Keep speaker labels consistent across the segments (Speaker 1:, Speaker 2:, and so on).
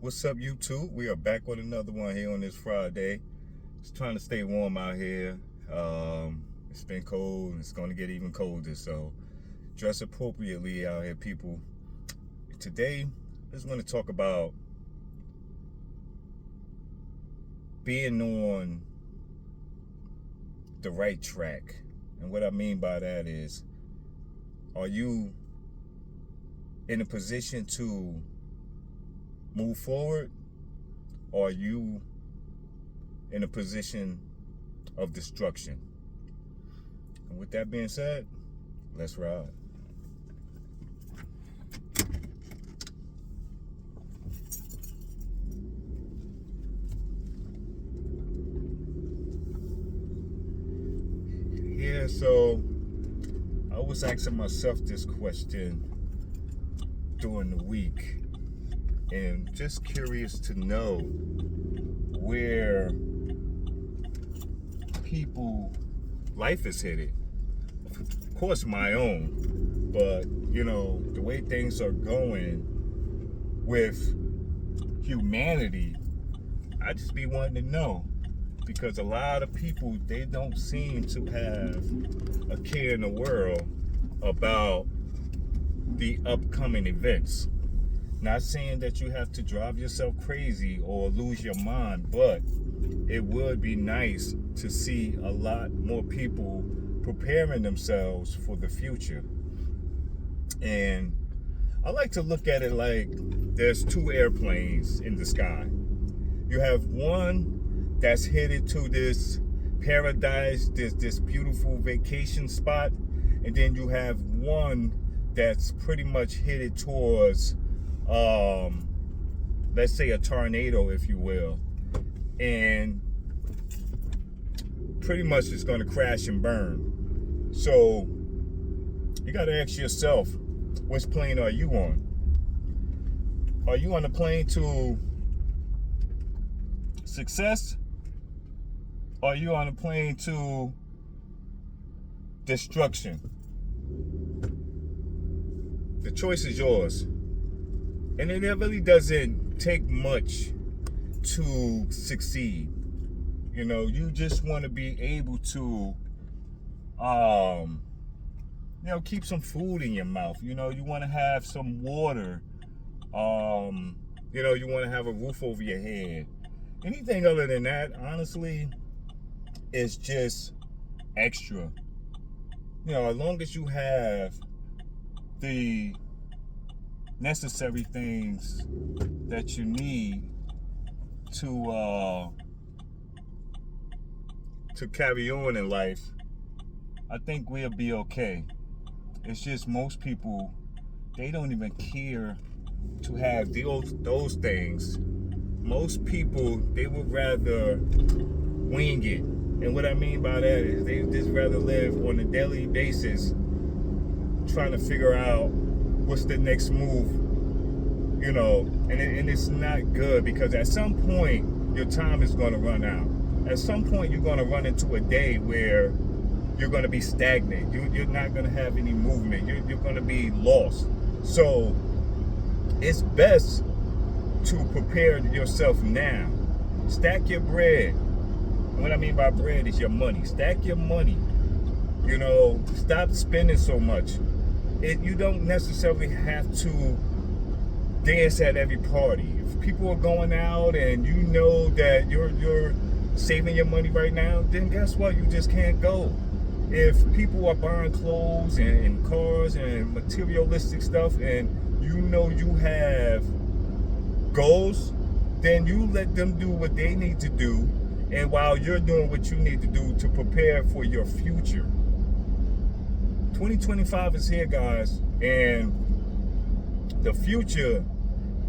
Speaker 1: What's up, YouTube? We are back with another one here on this Friday. Just trying to stay warm out here. It's been cold and it's going to get even colder, so dress appropriately out here, people. Today, I just want to talk about being on the right track. And what I mean by that is, are you in a position to move forward, or are you in a position of destruction? And with that being said, let's ride. Yeah, so I was asking myself this question during the week, and just curious to know where people life is headed. Of course, my own, but the way things are going with humanity, I just be wanting to know, because a lot of people, they don't seem to have a care in the world about the upcoming events. Not saying that you have to drive yourself crazy or lose your mind, but it would be nice to see a lot more people preparing themselves for the future. And I like to look at it like there's two airplanes in the sky. You have one that's headed to this paradise, this beautiful vacation spot, and then you have one that's pretty much headed towards let's say a tornado, if you will, and pretty much it's going to crash and burn. So you got to ask yourself, which plane are you on? Are you on the plane to success? Or are you on a plane to destruction? The choice is yours. And it really doesn't take much to succeed. You just want to be able to keep some food in your mouth. You want to have some water. You want to have a roof over your head. Anything other than that, honestly, is just extra. As long as you have the necessary things that you need to carry on in life, I think we'll be okay. It's just most people, they don't even care to have those things. Most people, they would rather wing it. And what I mean by that is they just rather live on a daily basis trying to figure out what's the next move, and it's not good, because at some point your time is going to run out. At some point you're going to run into a day where you're going to be stagnant. You're not going to have any movement. You're going to be lost. So it's best to prepare yourself now. Stack your bread. And what I mean by bread is your money. Stack your money. Stop spending so much. You don't necessarily have to dance at every party. If people are going out and you know that you're saving your money right now, then guess what? You just can't go. If people are buying clothes and cars and materialistic stuff, and you have goals, then you let them do what they need to do, and while you're doing what you need to do to prepare for your future. 2025 is here, guys, and the future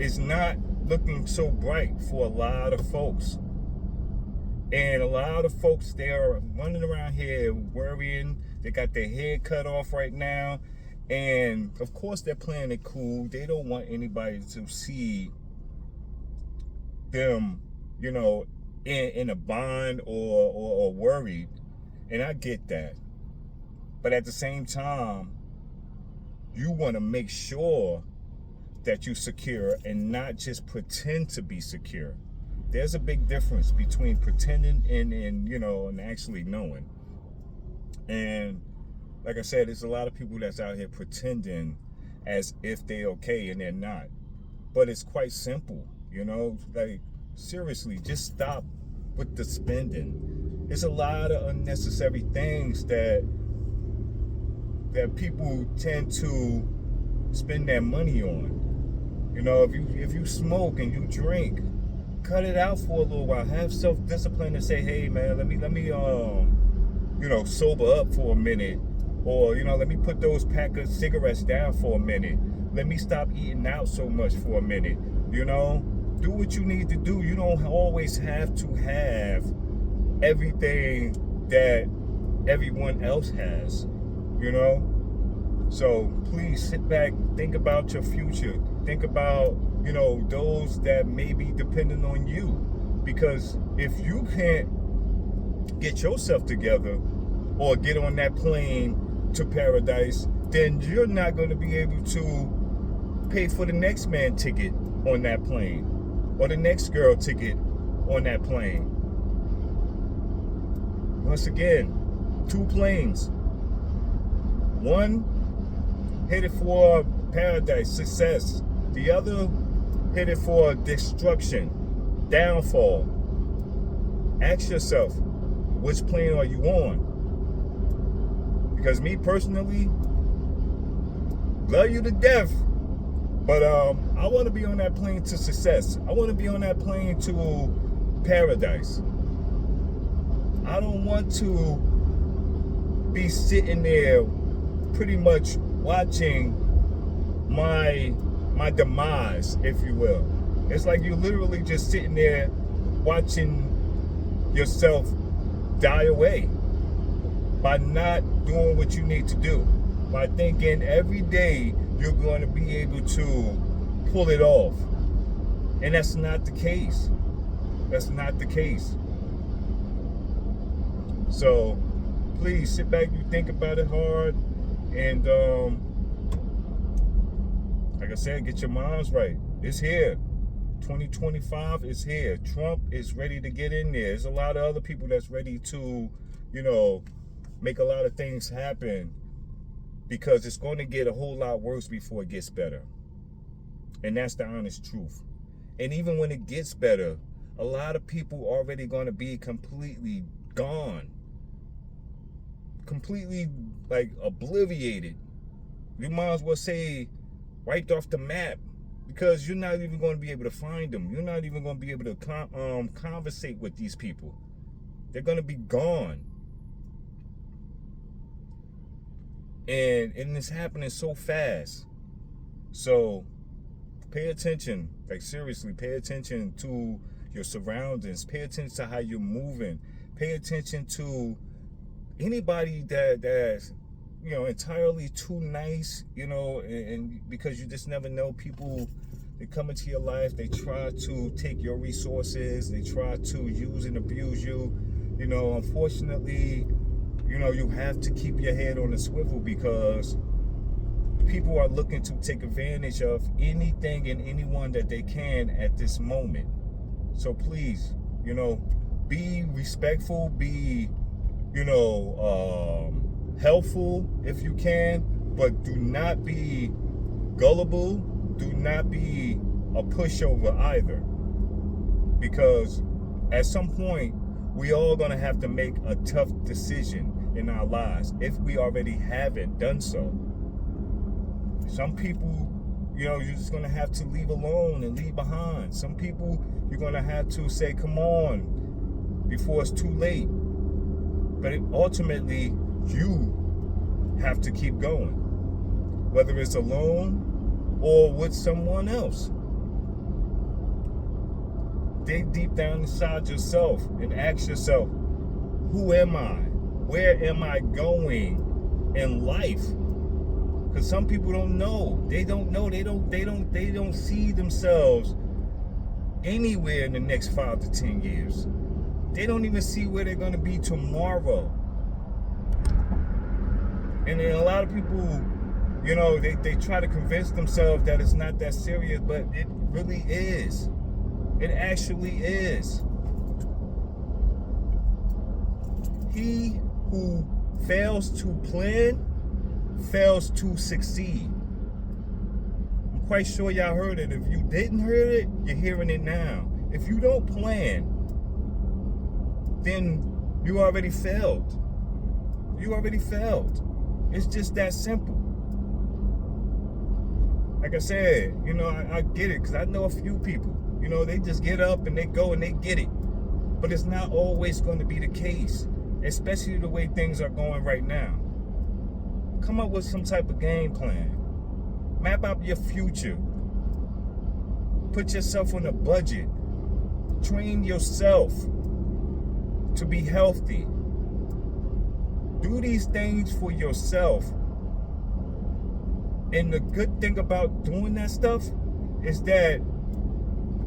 Speaker 1: is not looking so bright for a lot of folks. And a lot of folks, they are running around here worrying. They got their head cut off right now. And of course they're playing it cool. They don't want anybody to see them, in a bind or worried. And I get that. But at the same time, you want to make sure that you secure and not just pretend to be secure. There's a big difference between pretending and actually knowing. And like I said, there's a lot of people that's out here pretending as if they're okay and they're not. But it's quite simple, like seriously, just stop with the spending. It's a lot of unnecessary things that people tend to spend their money on. If you smoke and you drink, cut it out for a little while. Have self-discipline and say, hey man, let me sober up for a minute. Or, let me put those pack of cigarettes down for a minute. Let me stop eating out so much for a minute. Do what you need to do. You don't always have to have everything that everyone else has, So please sit back, think about your future. Think about, those that may be dependent on you. Because if you can't get yourself together or get on that plane to paradise, then you're not going to be able to pay for the next man ticket on that plane or the next girl ticket on that plane. Once again, 2 planes. One headed for paradise, success. The other headed for destruction, downfall. Ask yourself, which plane are you on? Because me personally, love you to death, but I want to be on that plane to success. I want to be on that plane to paradise. I don't want to be sitting there pretty much watching my demise, if you will. It's like you're literally just sitting there watching yourself die away by not doing what you need to do, by thinking every day you're going to be able to pull it off. And that's not the case. That's not the case. So please sit back, you think about it hard, and like I said, get your minds right. It's here. 2025 is here. Trump is ready to get in there. There's a lot of other people that's ready to, make a lot of things happen, because it's going to get a whole lot worse before it gets better. And that's the honest truth. And even when it gets better, a lot of people already going to be completely gone. Completely, like, obliterated. You might as well say wiped off the map, because you're not even going to be able to find them. You're not even going to be able to conversate with these people. They're going to be gone. And it's happening so fast. So pay attention. Like, seriously, pay attention to your surroundings. Pay attention to how you're moving. Pay attention to anybody that's entirely too nice, and because you just never know. People, they come into your life, they try to take your resources, they try to use and abuse you. Unfortunately, you have to keep your head on the swivel, because people are looking to take advantage of anything and anyone that they can at this moment. So please, be respectful, be, helpful if you can, but do not be gullible. Do not be a pushover either, because at some point we all gonna have to make a tough decision in our lives if we already haven't done so. Some people, you're just gonna have to leave alone and leave behind. Some people you're gonna have to say, come on, before it's too late. But ultimately, you have to keep going, whether it's alone or with someone else. Dig deep down inside yourself and ask yourself, who am I? Where am I going in life? Because some people don't know. They don't know. They don't see themselves anywhere in the next 5 to 10 years. They don't even see where they're going to be tomorrow. And then a lot of people You know, they try to convince themselves that it's not that serious, but it really is. It actually is. He who fails to plan fails to succeed. I'm quite sure y'all heard it. If you didn't hear it, you're hearing it now. If you don't plan, then you already failed. You already failed. It's just that simple. Like I said, you know, I get it because I know a few people. You know, they just get up and they go and they get it. But it's not always going to be the case, especially the way things are going right now. Come up with some type of game plan. Map out your future. Put yourself on a budget. Train yourself to be healthy. Do these things for yourself. And the good thing about doing that stuff is that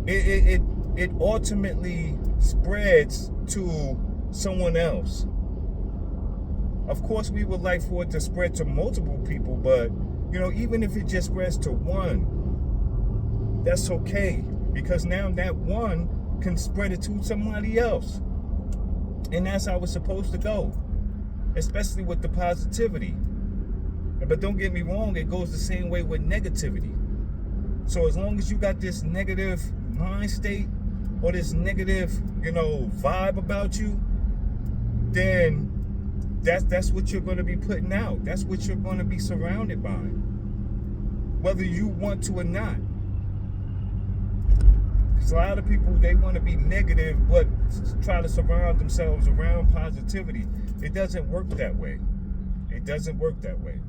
Speaker 1: it ultimately spreads to someone else. Of course, we would like for it to spread to multiple people, but you know, even if it just spreads to one, that's okay, because now that one can spread it to somebody else. And that's how it's supposed to go, especially with the positivity. But don't get me wrong, it goes the same way with negativity. So as long as you got this negative mind state or this negative, you know, vibe about you, then that's what you're going to be putting out. That's what you're going to be surrounded by, whether you want to or not. Because a lot of people, they want to be negative but try to surround themselves around positivity. It doesn't work that way. It doesn't work that way.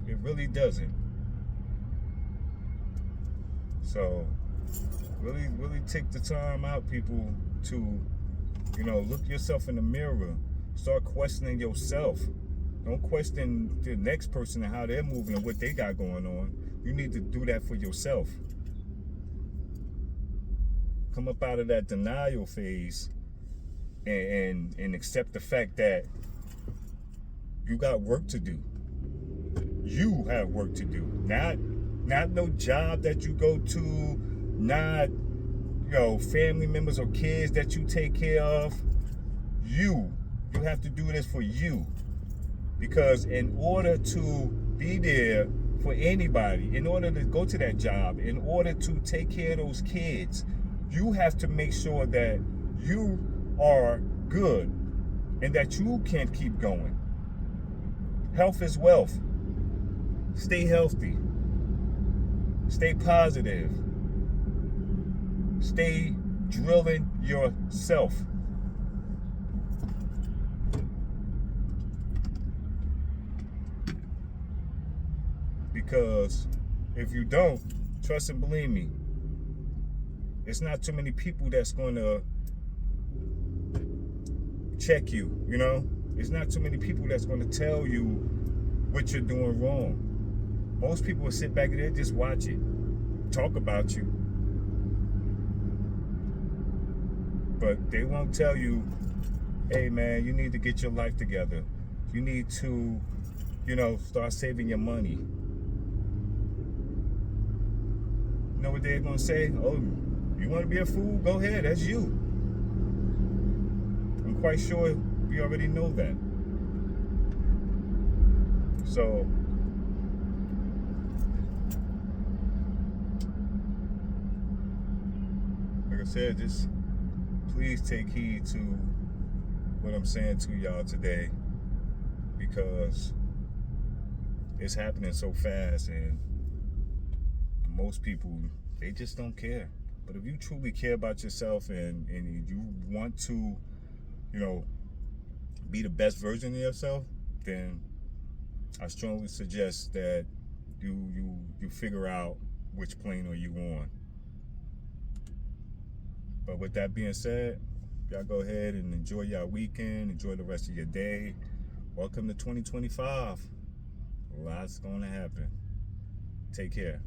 Speaker 1: It really doesn't. So really take the time out, people, to, you know, look yourself in the mirror. Start questioning yourself. Don't question the next person and how they're moving and what they got going on. You need to do that for yourself. Come up out of that denial phase and accept the fact that you got work to do. You have work to do. Not no job that you go to, not, you know, family members or kids that you take care of. You have to do this for you. Because in order to be there for anybody, in order to go to that job, in order to take care of those kids, you have to make sure that you are good and that you can keep going. Health is wealth. Stay healthy. Stay positive. Stay drilling yourself. Because if you don't, trust and believe me, it's not too many people that's going to check you, you know? It's not too many people that's going to tell you what you're doing wrong. Most people will sit back there, just watch it, talk about you. But they won't tell you, hey man, you need to get your life together. You need to, you know, start saving your money. You know what they're going to say? Oh, you want to be a fool? Go ahead, that's you. I'm quite sure we already know that. So, like I said, just please take heed to what I'm saying to y'all today, because it's happening so fast and most people, they just don't care. But if you truly care about yourself and you want to, you know, be the best version of yourself, then I strongly suggest that you figure out which plane are you on. But with that being said, y'all go ahead and enjoy your weekend, enjoy the rest of your day. Welcome to 2025. Lots gonna happen. Take care.